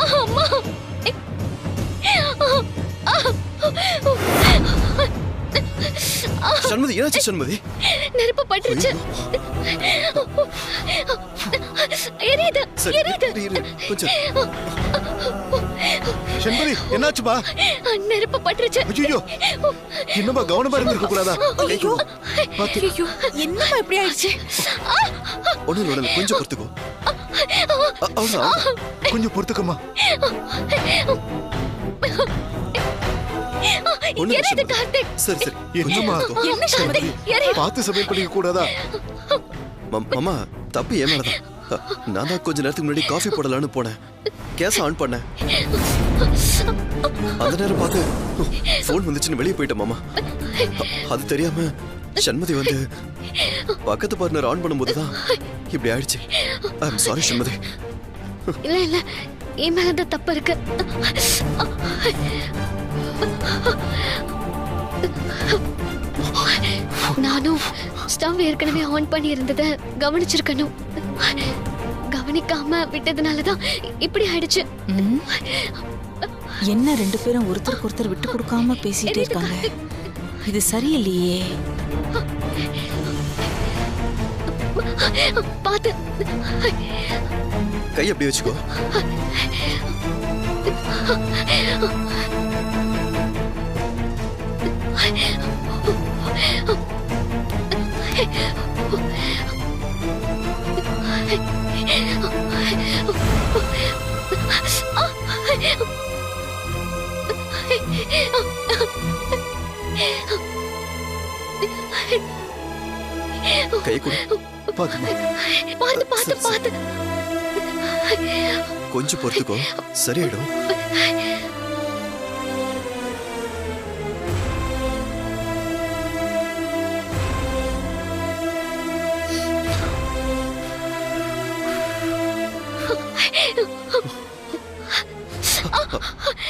அம்மா. சண்மதி, என்னாச்சு சண்மதி? நெருப்பு பட்டுருச்சு. எரியுது, எரியுது. கொஞ்சம். சண்மதி, என்னாச்சுமா? நெருப்பு பட்டுருச்சு. ஐயோ, என்னமா கவனமா இருந்திருக்க கூடாதா? ஐயோ, ஐயோ, என்னமா இப்படி ஆயிடுச்சு? ஒண்ணு கொஞ்சம் பொறுத்துக்கோ. கொஞ்சம் பொறுத்துக்கம்மா. எரியுது கார்த்திக். சரி சரி. என்னம்மா? என்ன கார்த்திக்? எரியுது. பார்த்து சமையல் பண்ணிக்க கூடாதா? மாமா, தப்பு ஏன் மேலதான். நான் தான் கொஞ்ச நேரத்துக்கு முன்னாடி காஃபி போடலான்னு போனேன். கேஸ் ஆன் பண்ணேன். அந்த நேரம் பார்த்து போன் வந்துச்சுன்னு வெளியே போயிட்டேன் மாமா. அது தெரியாம சண்மதி வந்து பக்கத்து பார்ட்னர் ஆன் பண்ணும்போதுதான் இப்படி ஆயிடுச்சு. ஐ அம் சாரி சண்மதி. இல்ல இல்ல, என் மேலதான் தப்பு இருக்கு. நானும் ஸ்டவ் ஏற்கனவே ஆன் பண்ணி இருந்ததை கவனிச்சிருக்கணும். கவனிக்காம விட்டதுனாலதான் இப்படி ஆயிடுச்சு. என்ன ரெண்டு பேரும் ஒருத்தருக்கு ஒருத்தர் விட்டு கொடுக்காம பேசிட்டே இருக்காங்க. இது சரியில்லையே. பாத்து கை அப்படி வச்சுக்கோ. கை கொடு. பாத்து பாத்து பாத்து. கொஞ்சம் பொறுத்துக்கோ, சரியாயிடும்.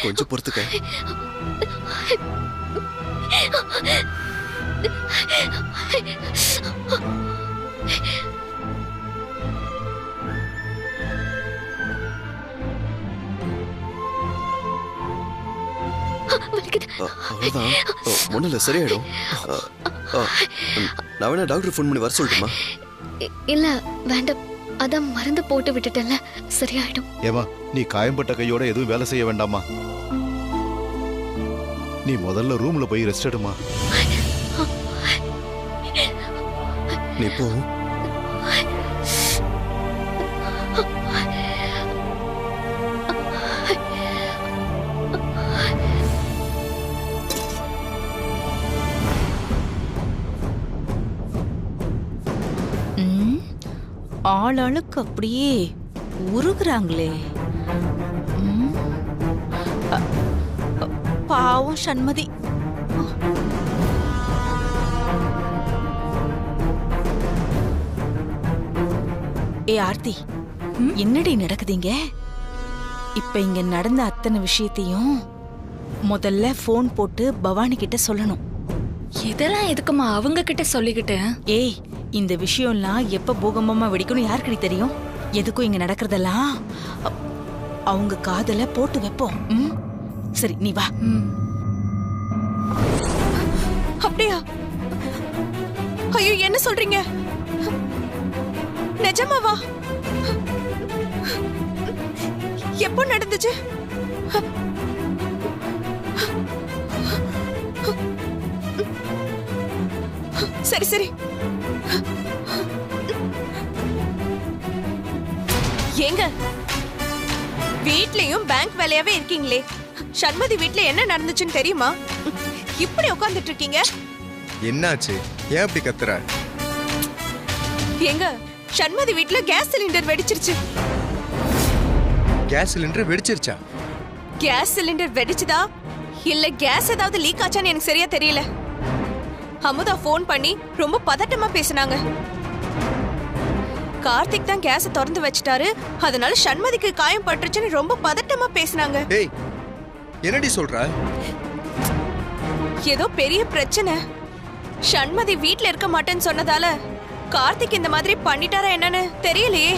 கொஞ்சம் பொறுத்துக்க. அவ்வளவுதான், ஒண்ணும் இல்ல, சரியாயிடும். நான் வேணா டாக்டர் ஃபோன் பண்ணி வர சொல்லட்டுமா? இல்ல வேண்டாம், அதான் மருந்து போட்டு விட்டுட்டேன்ல, சரியாயிடும். ஏமா, நீ காயம்பட்ட கையோட எதுவும் வேலை செய்ய வேண்டாமா? நீ முதல்ல ரூம்ல போய் ரெஸ்ட் எடுமா. நீ போ. ஆளாளுக்கு அப்படியே உருகுறாங்களே. பாவம் சண்மதி. ஏ ஆர்த்தி, என்னடி நடக்குதுங்க? இப்ப இங்க நடந்த அத்தனை விஷயத்தையும் முதல்ல போன் போட்டு பவானி கிட்ட சொல்லணும். இதெல்லாம் எதுக்குமா அவங்க கிட்ட சொல்லிக்கிட்டு? ஏய், இந்த விஷயம்லாம் எப்ப பூகம்பமா வெடிக்கணும் யாருக்கடி தெரியும்? எதுக்கும் இங்க நடக்கிறதெல்லாம் அவங்க காதல போட்டு வைப்போம். சரி, நீ வா. அப்படியா? ஐயோ, என்ன சொல்றீங்க? நிஜமாவா? எப்போ நடந்துச்சு? சரி சரி. ஏங்க, வீட்லயும் பேங்க் வேலையாவே இருக்கீங்களே, சண்மதி வீட்ல என்ன நடந்துச்சுன்னு தெரியுமா? இப்படி உட்கார்ந்துட்டு இருக்கீங்க. என்னாச்சு? ஏன் அப்படி கத்துற? ஏங்க, சண்மதி வீட்ல கேஸ் சிலிண்டர் வெடிச்சிருச்சு. கேஸ் சிலிண்டர் வெடிச்சிருச்சா? கேஸ் சிலிண்டர் வெடிச்சுதா இல்ல கேஸ் ஏதாவது லீக் ஆச்சான்னு எனக்கு சரியா தெரியல. அமுதா போன் பண்ணி ரொம்ப பதட்டமா பேசினாங்க. கார்த்திக் தான் கேஸ திறந்து வச்சிட்டாரு, அதனால சண்மதிக்கு காயம் பட்டுருச்சுன்னு ரொம்ப பதட்டமா பேசினாங்க. ஏய், என்னடி சொல்ற? ஏதோ பெரிய பிரச்சனை. சண்மதி வீட்ல இருக்க மாட்டேன்னு சொன்னதால கார்த்திக் இந்த மாதிரி பண்ணிட்டாரா என்னன்னு தெரியலையே.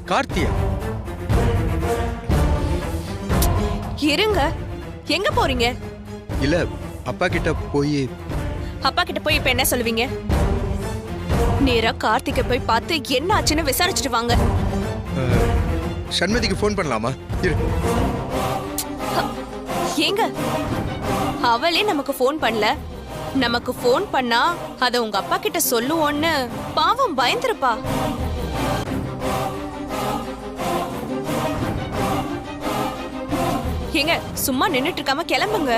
கார்த்தியா? இருங்க, எங்க போறீங்க? இல்ல அப்பா கிட்ட போய். அப்பா கிட்ட போய் இப்ப என்ன சொல்லுவீங்க? நேரா கார்த்திகை போய் பார்த்து என்ன ஆச்சுன்னு விசாரிச்சுட்டு வாங்க. சண்மதிக்கு ஃபோன் பண்ணலாமா? இரு. ஏங்க, அவளே நமக்கு ஃபோன் பண்ணல. நமக்கு ஃபோன் பண்ணா அத உங்க அப்பா கிட்ட சொல்லுவோன்னு பாவம் பயந்துருப்பா. ஏங்க, சும்மா நின்னுட்டு இருக்காம கிளம்புங்க.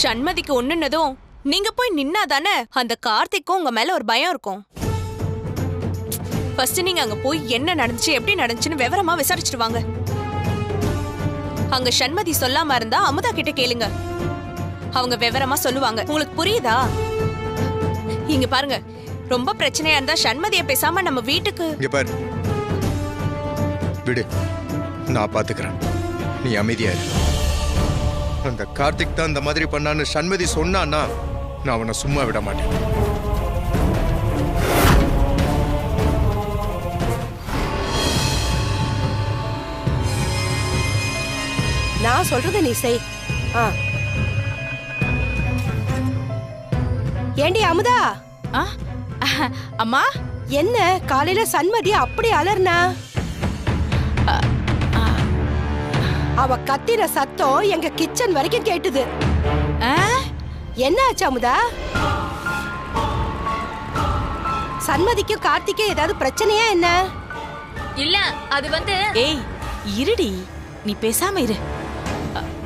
சண்மதிக்கு ஒண்ணுனதும் நீங்க போய் நின்னாதானே அந்த கார்த்திக்கும் உங்க மேல ஒரு பயம் இருக்கும். ஃபர்ஸ்ட் நீங்க அங்க போய் என்ன நடந்துச்சு, எப்படி நடந்துச்சுன்னு விவரமா விசாரிச்சுட்டு வாங்க. அங்க சண்மதி சொல்லாம இருந்தா அமுதா கிட்ட கேளுங்க, அவங்க விவரமா சொல்லுவாங்க. உங்களுக்கு புரியுதா? இங்க பாருங்க, ரொம்ப பிரச்சனையா இருந்தா சண்மதிய பேசாம நம்ம வீட்டுக்கு. இங்க பாரு, விடு, நான் பாத்துக்கிறேன். நீ அமைதியா இரு. அந்த கார்த்திக் தான் இந்த மாதிரி பண்ணான்னு சண்மதி சொன்னான்னா நான் அவனை சும்மா விட மாட்டேன். நான் சொல்றத நீ செய். ஏண்டி அமுதா? அம்மா, என்ன காலையில சண்மதி அப்படி அலர்னா? அவ கத்திர சத்தம் எங்க கிச்சன் வரைக்கும் கேட்டுது. என்ன ஆச்சு அமுதா? சண்மதிக்கும் கார்த்திக்கும் ஏதாவது பிரச்சனையா என்ன? இல்ல, அது வந்து ஏய் இருடி, நீ பேசாம இரு.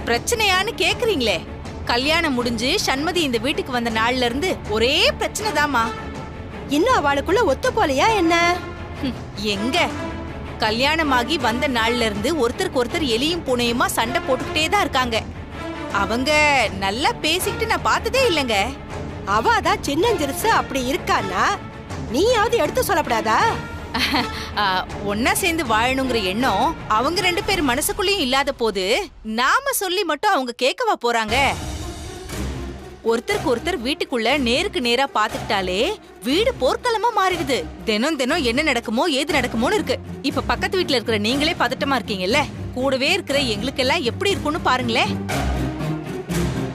பிரச்சனையான்னு கேக்குறீங்களே, கல்யாணம் முடிஞ்சு சண்மதி இந்த வீட்டுக்கு வந்த நாள்ல இருந்து ஒரே பிரச்சனை தாமா. இன்னும் அவளுக்குள்ள ஒத்து போலையா என்ன? எங்க கல்யாணமாகி வந்த நாள்ல இருந்து ஒருத்தருக்கு ஒருத்தர் எலியும் பூனையுமா சண்டை போட்டுக்கிட்டே தான் இருக்காங்க. அவங்க நல்லா பேசிக்கிட்டு நான் பார்த்ததே இல்லைங்க. அவாதான் சின்னஞ்சிறுசு அப்படி இருக்கான்னா நீயாவது எடுத்து சொல்லப்படாதா? ஒன்னா சேர்ந்து வாழணுங்கிற எண்ணம் அவங்க 2 பேர் மனசுக்குள்ளயும் இல்லாத போது நாம சொல்லி மட்டும் அவங்க கேட்கவா போறாங்க? ஒருத்தருக்கு ஒருத்தர் வீட்டுக்குள்ள நேருக்கு நேரா பாத்துக்கிட்டாலே வீடு போர்க்களமா மாறிடுது. தினம் தினம் என்ன நடக்குமோ ஏது நடக்குமோன்னு இருக்கு. இப்ப பக்கத்து வீட்டுல இருக்கிற நீங்களே பதட்டமா இருக்கீங்கல்ல, கூடவே இருக்கிற எங்களுக்கெல்லாம் எப்படி இருக்கும்னு பாருங்களேன்.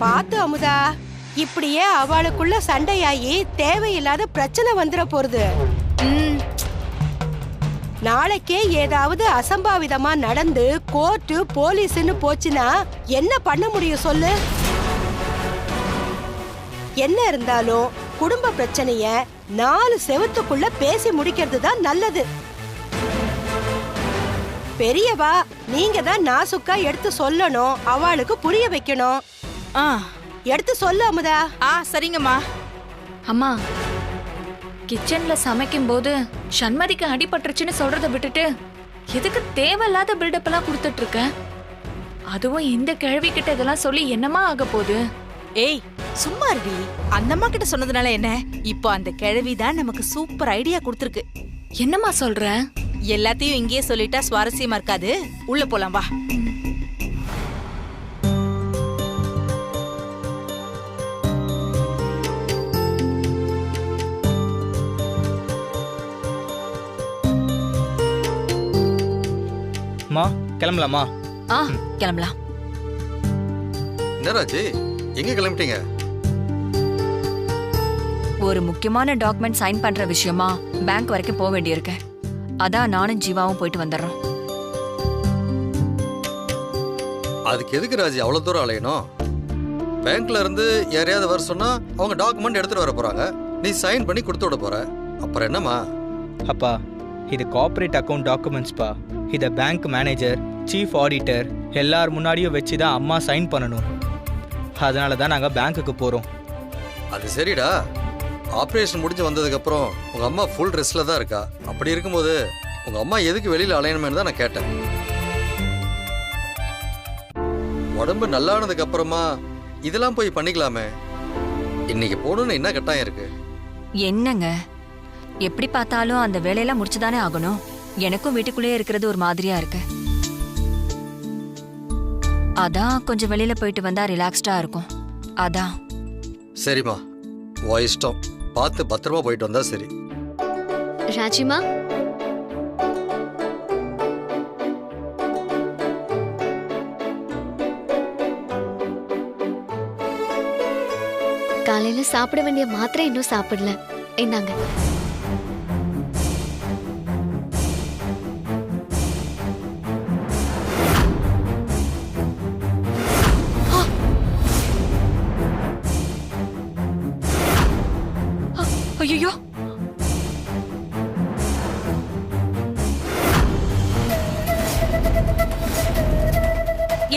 பாத்து அமுதா, இப்படியே அவளுக்குள்ள சண்டையாயி தேவையில்லாத பிரச்சனை வந்துட போறது. நாளைக்கே ஏதாவது அசம்பாவிதமா நடந்து கோர்ட்டு போலீஸ்னு போச்சுன்னா என்ன பண்ண முடியும் சொல்லு? என்ன இருந்தாலும் குடும்ப பிரச்சனைய 4 செவத்துக்குள்ள பேசி முடிக்கிறது தான் நல்லது. பெரியவா, நீங்க தான் நாசுக்கா எடுத்து சொல்லணும், அவளுக்கு புரிய வைக்கணும். எடுத்து சொல்லு அமுதா. சரிங்கம்மா. அம்மா, கிச்சன்ல சமைக்கும் போது சண்மதிக்கு அடிபட்டுருச்சுன்னு சொல்றத விட்டுட்டு எதுக்கு தேவையில்லாத பில்டப் எல்லாம் கொடுத்துட்டு இருக்க? அதுவும் இந்த கிழவி கிட்ட இதெல்லாம் சொல்லி என்னமா ஆக போகுது? ஏய் சும்மா இருடி. அந்த அம்மா கிட்ட சொன்னதுனால என்ன? இப்போ அந்த கிழவி தான் நமக்கு சூப்பர் ஐடியா கொடுத்துருக்கு. என்னம்மா சொல்ற? எல்லாத்தையும் இங்கேயே சொல்லிட்டா சுவாரஸ்யமா இருக்காது. உள்ள போலாம் வா. கிளம்பலாமா? கிளம்பலாம். என்ன ராஜி, எங்க கிளம்பிட்டீங்க? ஒரு முக்கியமான டாக்குமெண்ட் சைன் பண்ற விஷயமா பேங்க் வரைக்கும் போக வேண்டியிருக்கு. அதான் நானும் ஜீவாவும் போயிட்டு வந்துடுறோம். அதுக்கு எதுக்கு ராஜி அவ்வளவு தூரம் அலையணும்? பேங்க்ல இருந்து யாரையாவது வர சொன்னா அவங்க டாக்குமெண்ட் எடுத்துட்டு வர போறாங்க, நீ சைன் பண்ணி கொடுத்து விட போற. அப்புறம் என்னமா? அப்பா, இது கார்ப்பரேட் அக்கவுண்ட் டாக்குமெண்ட்ஸ் பா. இத பேங்க் மேனேஜர், சீஃப் ஆடிட்டர் எல்லார் முன்னாடியும் வச்சு தான் அம்மா சைன் பண்ணணும். அதனால தான் நாங்கள் பேங்க்குக்கு போகிறோம். அது சரிடா, ஆப்ரேஷன் முடிஞ்சு வந்ததுக்கு அப்புறம் உங்க அம்மா ஃபுல் ரெஸ்ட்ல தான் இருக்கா. அப்படி இருக்கும்போது உங்க அம்மா எதுக்கு வெளியில அலையணும்னு தான் நான் கேட்டேன். உடம்பு நல்லானதுக்கு அப்புறமா இதெல்லாம் போய் பண்ணிக்கலாமே. இன்னைக்கு போகணும்னு என்ன கட்டாயம் இருக்கு? என்னங்க, எப்படி பார்த்தாலும் அந்த வேலையெல்லாம் முடிச்சுதானே ஆகணும். எனக்கும் வீட்டுக்குள்ளேயே இருக்கிறது ஒரு மாதிரியா இருக்கு. அதான் கொஞ்சம் வெளியில போயிட்டு வந்தா ரிலாக்ஸ்டா இருக்கும். அதான். சரிம்மா, உன் இஷ்டம். பார்த்து பத்திரமா போயிட்டு வந்தா சரி. ராஜிமா, காலையில சாப்பிட வேண்டிய மாத்திரை இன்னும் சாப்பிடல. இந்தாங்க. ஐயோ,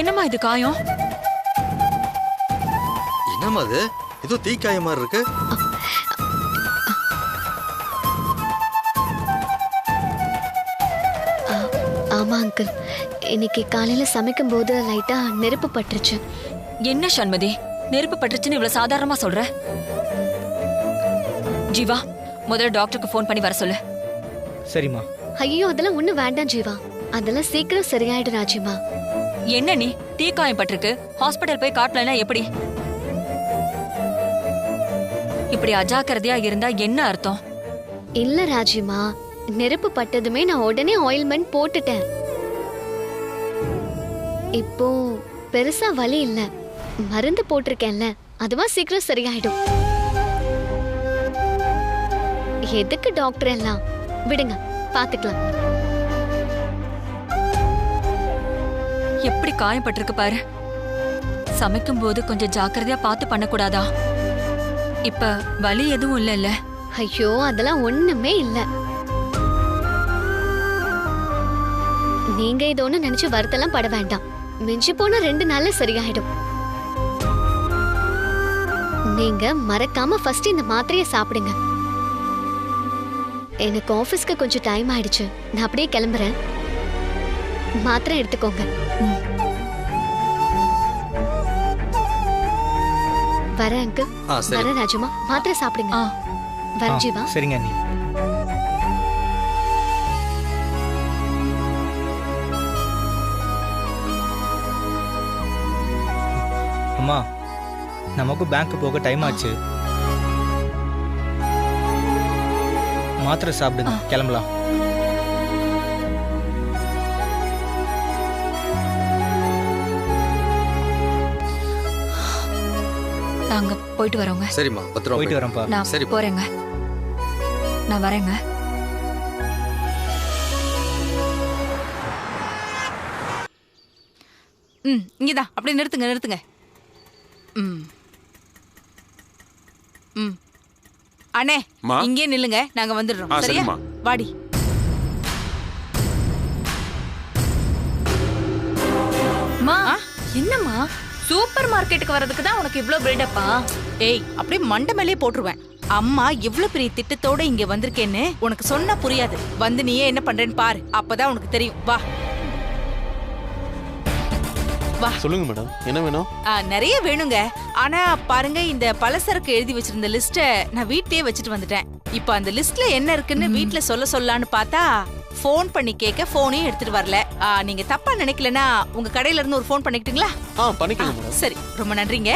என்னம்மா இது காயம்? என்னம்மா அது? ஏதோ தீக்காய மாதிரி இருக்கு. ஆமா அங்கிள், இன்னைக்கு காலையில சமைக்கும் போது லைட்டா நெருப்பு பட்டுருச்சு. என்ன சண்மதி, நெருப்பு பட்டுருச்சுன்னு இவ்வளவு சாதாரணமா சொல்ற? ஜீவா, முதல்ல டாக்டருக்கு ஃபோன் பண்ணி வர சொல்லு. சரிம்மா. ஐயோ, அதெல்லாம் ஒண்ணு வேண்டாம் ஜீவா, அதெல்லாம் சீக்கிரம் சரியாயிடும் ராஜிமா. என்ன நீ தீக்காயம் பட்டிருக்கு, ஹாஸ்பிட்டல் போய் காட்டலனா எப்படி? இப்படி அஜாக்கிரதையா இருந்தா என்ன அர்த்தம்? இல்ல ராஜிமா, நெருப்பு பட்டதுமே நான் உடனே ஆயில்மெண்ட் போட்டுட்டேன். இப்போ பெருசா வலி இல்ல, மருந்து போட்டிருக்கேன்ல, அதுவா சீக்கிரம் சரியாயிடும். எதுக்கு டாக்டர் எல்லாம்? விடுங்க, பாத்துக்கலாம். எப்படி காயப்பட்டிருக்கு பாரு. சமைக்கும் போது கொஞ்சம் ஜாக்கிரதையா பார்த்து பண்ணக்கூடாதா? இப்ப வலி எதுவும் இல்ல? ஐயோ, அதெல்லாம் ஒண்ணுமே இல்ல. நீங்க இது ஒண்ணு நினைச்சு வருத்தெல்லாம் பட வேண்டாம். மிஞ்சி போனா 2 நாள்ல சரியாயிடும். நீங்க மறக்காம ஃபர்ஸ்ட் இந்த மாத்திரையை சாப்பிடுங்க. எனக்கு ஆபீஸ்க்கு கொஞ்சம் டைம் ஆயிடுச்சு, நான் அப்படியே கிளம்புறேன். மாத்திரை எடுத்துக்கோங்க. வரேன் அங்கிள். வரேன் ராஜம்மா, மாத்திரை சாப்பிடுங்க. வரேன் ஜீவா. சரிங்க நீ. அம்மா, நமக்கு பேங்க் போக டைம் ஆச்சு. மாத்திரை சாப்பிடுங்க, கிளம்பலாம். நாங்க போயிட்டு வரோங்க. சரிம்மா, பத்திரமா போயிட்டு வரேன்ப்பா. நான் போறேங்க. நான் வரேங்க. இங்கதான் அப்படியே நிறுத்துங்க. அண்ணே, இங்கே நில்லுங்க, நாங்க வந்துடுறோம். சரியா? வாடி. என்னம்மா, சூப்பர் மார்க்கெட்டுக்கு வரதுக்கு தான் உனக்கு இவ்ளோ பில்டப்பா? ஏய், அப்படியே மண்டை மேலே போட்டுருவேன். அம்மா இவ்வளவு பெரிய திட்டத்தோட இங்க வந்திருக்கேன்னு உனக்கு சொன்னா புரியாது. வந்து நீயே என்ன பண்றேன்னு பாரு, அப்பதான் உனக்கு தெரியும். வா வா. சொல்லுங்க மேடம், என்ன வேணும்? நிறைய வேணுங்க. ஆனா பாருங்க, இந்த பலசரக்கு எழுதி வச்சிருந்த லிஸ்ட நான் வீட்லயே வச்சுட்டு வந்துட்டேன். இப்ப அந்த லிஸ்ட்ல என்ன இருக்குன்னு வீட்ல சொல்லான்னு பார்த்தா போன் பண்ணி கேட்க போனையும் எடுத்துட்டு வரல. நீங்க தப்பா நினைக்கலனா உங்க கடையில இருந்து ஒரு போன் பண்ணிக்கிட்டீங்களா? பண்ணிக்கலாம் மேடம். சரி, ரொம்ப நன்றிங்க.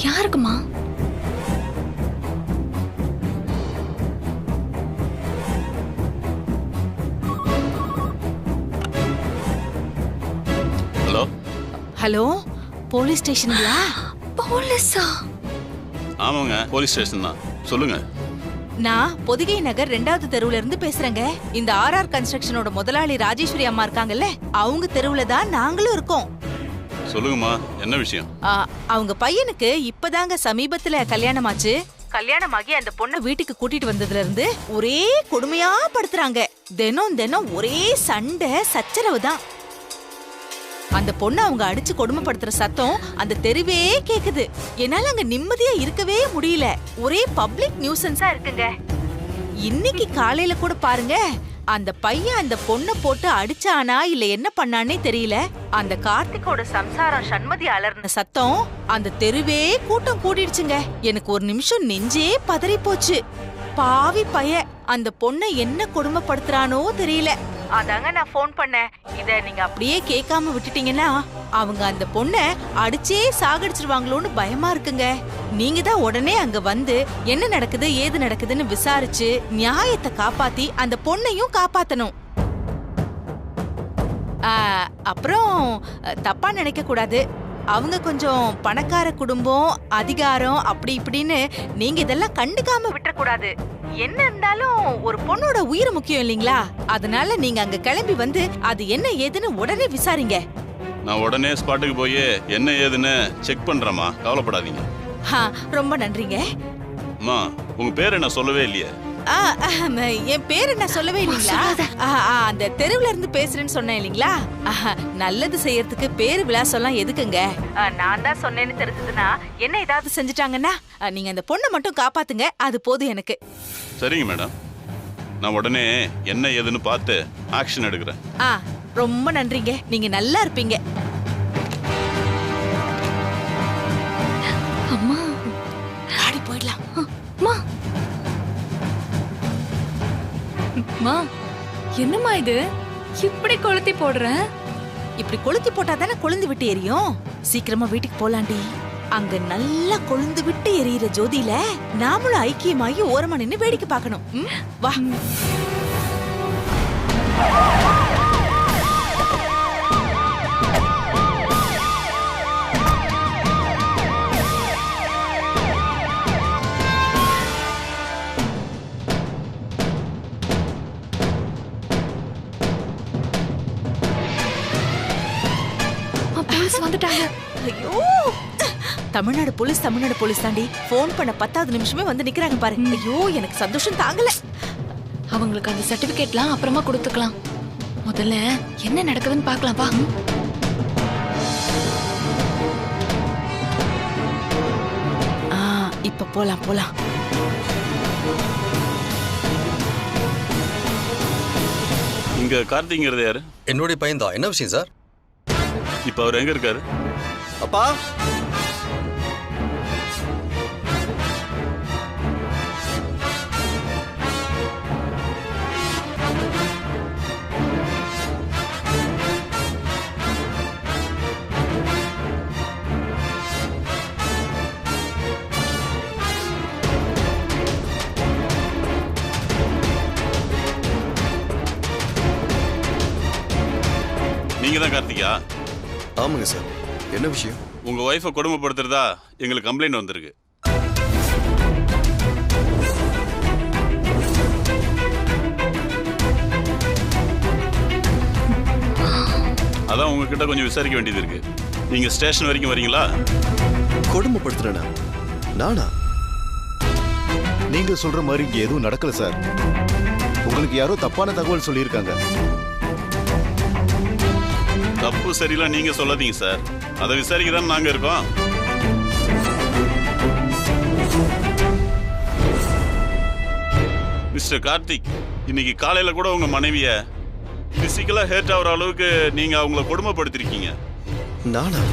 யாருக்குமா? ஹலோ ஹலோ, போலீஸ் ஸ்டேஷன்ங்களா? போலீஸா? ஆமாங்க, போலீஸ் ஸ்டேஷன் தான். சொல்லுங்க. நான் பொதிகை நகர் 2வது தெருவுல இருந்து பேசுறேங்க. இந்த ஆர்ஆர் கன்ஸ்ட்ரக்ஷனோட முதலாளி ராஜேஸ்வரி அம்மா இருக்காங்கல்ல, அவங்க தெருவுல தான் நாங்களும் இருக்கோம். சொல்லுங்கம்மா, என்ன விஷயம்? அவங்க பையனுக்கு இப்பதாங்க சமீபத்துல கல்யாணமாச்சு. கல்யாணமாகி அந்த பொண்ணை வீட்டுக்கு கூட்டிட்டு வந்ததுல இருந்து ஒரே கொடுமையா படுத்துறாங்க. தினம் ஒரே சண்டை சச்சரவு தான். அந்த பொண்ணு அவங்க அடிச்சு கொடுமைப்படுத்துற சத்தம் அந்த தெருவே கேக்குது. என்னால அங்க நிம்மதியா இருக்கவே முடியல. ஒரே பப்ளிக் நியூசன்ஸா இருக்குங்க. இன்னைக்கு காலையில கூட பாருங்க, அந்த பையன் அந்த பொண்ணை போட்டு அடிச்சானா இல்ல என்ன பண்ணானே தெரியல. அந்த கார்த்திகோட சம்சாரம் சண்மதி அலர்ன சத்தம் அந்த தெருவே கூட்டம் கூட்டிடுச்சுங்க. எனக்கு ஒரு நிமிஷம் நெஞ்சே பதறி போச்சு. பாவி பைய அந்த பொண்ணை என்ன கொடுமைப்படுத்துறானோ தெரியல. அதாங்க நான் ஃபோன் பண்ணேன். இத நீங்க அப்படியே கேட்காம விட்டுட்டீங்கன்னா அவங்க அந்த பொண்ணை அடிச்சே சாகடிச்சிருவாங்களோன்னு பயமா இருக்குங்க. நீங்க தான் உடனே அங்க வந்து என்ன நடக்குது ஏது நடக்குதுன்னு விசாரிச்சு நியாயத்தை காப்பாத்தி அந்த பொண்ணையும் காப்பாத்தணும். அப்புறம் தப்பா நினைக்க கூடாது. அவங்க கொஞ்சம் பணக்கார குடும்பம், அதிகாரம் அப்படி இப்படின்னு நீங்க இதெல்லாம் கண்டுக்காம விட்டுறக்கூடாது. என்ன இருந்தாலும் ஒரு பொண்ணோட உயிர் முக்கியம் இல்லைங்களா? அதனால நீங்க அங்க கிளம்பி வந்து அது என்ன ஏதுன்னு உடனே விசாரிங்க. நான் உடனே ஸ்பாட்டுக்கு போய் என்ன ஏதுன்னு செக் பண்றேம்மா, கவலைப்படாதீங்க. ரொம்ப நன்றிங்க. அம்மா, உங்க பேர் என்ன சொல்லவே இல்லையே? என் பேர் என்ன சொல்லவே இல்லைங்களா? அந்த தெருவுல இருந்து பேசுறேன்னு சொன்னேன் இல்லைங்களா? நல்லது செய்யறதுக்கு பேரு விலாசம்லாம் எதுக்குங்க? நான் தான் சொன்னேன்னு தெரிஞ்சதுன்னா என்ன ஏதாவது செஞ்சுட்டாங்கன்னா நீங்க அந்த பொண்ணை மட்டும் காப்பாத்துங்க, அது போதும் எனக்கு. சரிங்க மேடம், நான் உடனே என்ன ஏதுன்னு பார்த்து ஆக்ஷன் எடுக்கிறேன். ரொம்ப நன்றிங்க, நீங்க நல்லா இருப்பீங்க. அம்மா, ஆடி போயிடலாம். அம்மா, அம்மா, என்னம்மா இது இப்படி கொளுத்தி போடுற? இப்படி கொளுத்தி போட்டா தானே கொழுந்து விட்டு எரியும். சீக்கிரமா வீட்டுக்கு போலாண்டி. அங்க நல்லா கொழுந்து விட்டு எரியிற ஜோதியில நாமளும் ஐக்கியமாகி ஓரமா நின்னு வேடிக்கை பார்க்கணும். வா. வந்துட்டாங்க. ஐயோ, தமிழ்நாடு போலீஸ் தாண்டி. போன் பண்ண 10வது நிமிஷமே வந்து நிக்கிறாங்க பாரு. ஐயோ, எனக்கு சந்தோஷம் தாங்கல. அவங்களுக்கு அந்த சர்டிபிகேட்லாம் அப்புறமா கொடுத்துக்கலாம். முதல்ல என்ன நடக்குதுன்னு பார்க்கலாம். வா. இப்ப போலாம். இங்க கார்த்திங்கிறது யாரு? என்னுடைய பையன் தான். என்ன விஷயம் சார்? இப்ப அவர் எங்க இருக்காரு? அப்பா, நீங்க தான் கார்த்திகா? ஆமாங்க சார். என்ன விஷயம்? உங்க ஒய்ஃபை கொடுமைப்படுத்துறதா எங்களுக்கு கம்ப்ளைண்ட் வந்திருக்கு. அதான் உங்ககிட்ட கொஞ்சம் விசாரிக்க வேண்டியது இருக்கு. நீங்க ஸ்டேஷன் வரைக்கும் வரீங்களா? கொடுமைப்படுத்துறேனா? நானா? நீங்க சொல்ற மாதிரி இங்க எதுவும் நடக்கல சார். உங்களுக்கு யாரோ தப்பான தகவல் சொல்லியிருக்காங்க. தப்பு சரியில்லை நீங்க சொல்லாதீங்க சார். அதை விசாரிக்க தான் நாங்க இருக்கோம். மிஸ்டர் கார்த்திக், இன்னைக்கு காலையில கூட உங்க மனைவிய பிசிக்கலா ஹேர்ட் ஆகிற அளவுக்கு நீங்க அவங்கள கொடுமைப்படுத்திருக்கீங்க. நானா?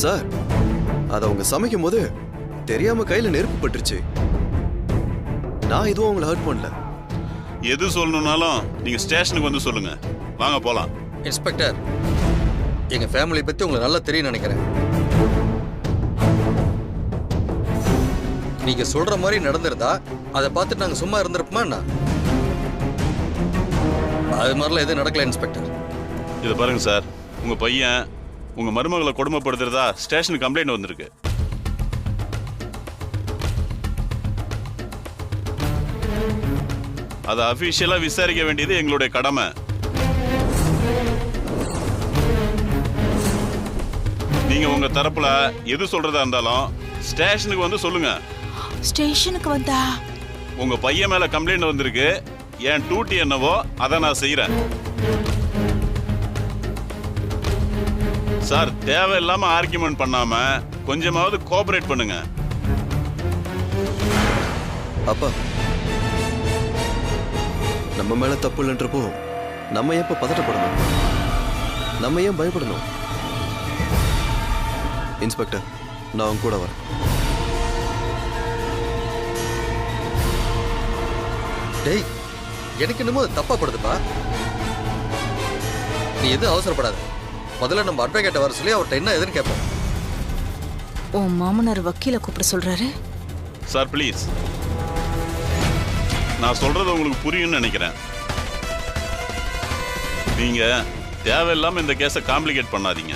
சார், அத அவங்க சமைக்கும் போது தெரியாம கையில நெருப்பு பட்டுருச்சு. நான் எதுவும் அவங்களை ஹர்ட் பண்ணல. எது சொல்லணும்னாலும் நீங்க ஸ்டேஷனுக்கு வந்து சொல்லுங்க. வாங்க போலாம். இன்ஸ்பெக்டர், எங்க ஃபேமிலி பத்தி உங்களுக்கு நல்லா தெரியும் நினைக்கிறேன். நீங்க சொல்ற மாதிரி நடந்திருந்தா அதை பார்த்துட்டு நாங்க சும்மா இருந்திருப்போமா என்ன? அது மாதிரிலாம் எதுவும் நடக்கல இன்ஸ்பெக்டர். இதை பாருங்க சார், உங்க பையன் உங்க மருமகளை கொடுமைப்படுத்துறதா ஸ்டேஷனுக்கு கம்ப்ளைண்ட் வந்திருக்கு. அதை அபிஷியலா விசாரிக்க வேண்டியது எங்களுடைய கடமை. நீங்க உங்க தரப்புல எது சொல்றதா இருந்தாலும் ஸ்டேஷனுக்கு வந்து சொல்லுங்க. ஸ்டேஷனுக்கு வந்தா? உங்க பையன் மேல கம்ப்ளைண்ட் வந்திருக்கு. என் டியூட்டி என்னவோ அதை நான் செய்யறேன். சார், தேவையில்லாம ஆர்கியூமெண்ட் பண்ணாம கொஞ்சமாவது கோஆபரேட் பண்ணுங்க. அப்பா, நம்ம மேல தப்பு இல்லைன்றப்போ நம்ம ஏன் இப்ப பதட்டப்படணும்? நம்ம ஏன் பயப்படணும்? இன்ஸ்பெக்டர், நான் உங்க கூட வரேன். டேய், எனக்கு என்னமோ அது தப்பா படுதுப்பா. நீ எதுவும் அவசரப்படாத. முதல்ல நம்ம அட்வொகேட்டை வர சொல்லி அவர்கிட்ட என்ன எதுன்னு கேட்போம். உன் மாமனார் வக்கீல கூப்பிட சொல்றாரு. சார் ப்ளீஸ், நான் சொல்றது உங்களுக்கு புரியும்னு நினைக்கிறேன். நீங்க தேவையில்லாம இந்த கேஸை காம்ப்ளிகேட் பண்ணாதீங்க.